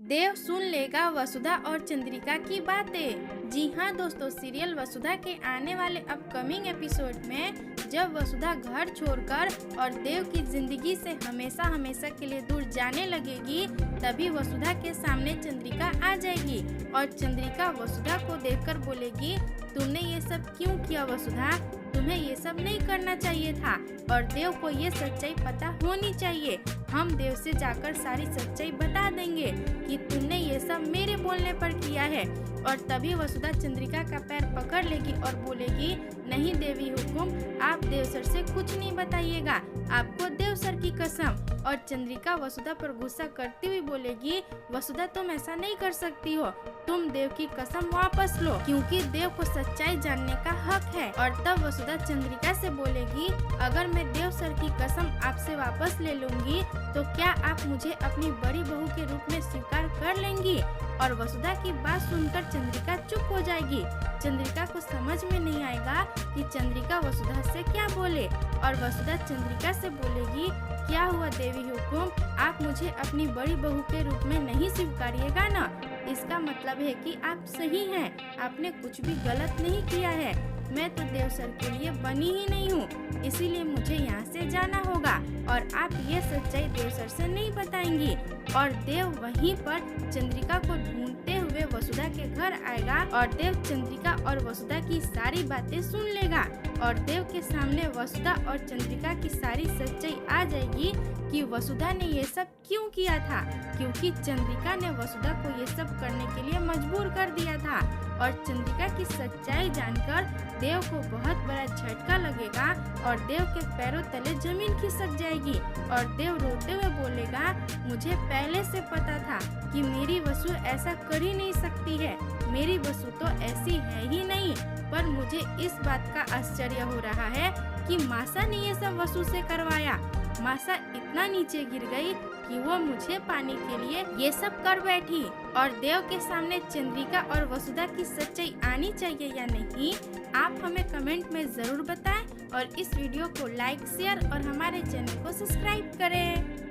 देव सुन लेगा वसुधा और चंद्रिका की बातें। जी हाँ दोस्तों, सीरियल वसुधा के आने वाले अपकमिंग एपिसोड में जब वसुधा घर छोड़कर और देव की जिंदगी से हमेशा हमेशा के लिए दूर जाने लगेगी, तभी वसुधा के सामने चंद्रिका आ जाएगी और चंद्रिका वसुधा को देखकर बोलेगी, तुमने ये सब क्यों किया वसुधा? तुम्हें ये सब नहीं करना चाहिए था और देव को ये सच्चाई पता होनी चाहिए। हम देव से जाकर सारी सच्चाई बता देंगे कि तुमने ये सब मेरे बोलने पर किया है। और तभी वसुधा चंद्रिका का पैर पकड़ लेगी और बोलेगी, नहीं देवी हुकुम, आप देव सर से कुछ नहीं बताइएगा, आपको देव सर की कसम। और चंद्रिका वसुधा पर गुस्सा करती हुई बोलेगी, वसुधा तुम ऐसा नहीं कर सकती हो, तुम देव की कसम वापस लो क्योंकि देव को सच्चाई जानने का हक है। और तब वसुधा चंद्रिका से बोलेगी, अगर मैं देव सर की कसम आपसे वापस ले लूंगी तो क्या आप मुझे अपनी बड़ी बहू के रूप में स्वीकार कर लेंगी? और वसुधा की बात सुनकर चंद्रिका चुप हो जाएगी। चंद्रिका को समझ में नहीं आएगा कि चंद्रिका वसुधा से क्या बोले और वसुधा चंद्रिका से बोलेगी, क्या हुआ देवी हुकुम, आप मुझे अपनी बड़ी बहू के रूप में नहीं स्वीकारिएगा ना? इसका मतलब है कि आप सही हैं, आपने कुछ भी गलत नहीं किया है। मैं तो देव सर के लिए बनी ही नहीं हूँ, इसीलिए मुझे यहाँ से जाना होगा और आप ये सच्चाई देव सर से नहीं बताएंगी। और देव वहीं पर चंद्रिका को ढूंढते हुए वसुधा के घर आएगा और देव चंद्रिका और वसुधा की सारी बातें सुन लेगा और देव के सामने वसुधा और चंद्रिका की सारी सच्चाई आ जाएगी कि वसुधा ने ये सब क्यों किया था, क्योंकि चंद्रिका ने वसुधा को ये सब करने के लिए मजबूर कर दिया था। और चंद्रिका की सच्चाई जानकर देव को बहुत बड़ा झटका लगेगा और देव के पैरों तले जमीन खिसक जाएगी और देव रोते हुए बोलेगा, मुझे पहले से पता था कि मेरी वसु ऐसा कर ही नहीं सकती है, मेरी वसु तो ऐसी है ही नहीं। पर मुझे इस बात का आश्चर्य हो रहा है कि मासा ने ये सब वसु से करवाया। मासा इतना नीचे गिर गई कि वो मुझे पाने के लिए ये सब कर बैठी। और देव के सामने चंद्रिका और वसुधा की सच्चाई आनी चाहिए या नहीं, आप हमें कमेंट में जरूर बताएं और इस वीडियो को लाइक, शेयर और हमारे चैनल को सब्सक्राइब करें।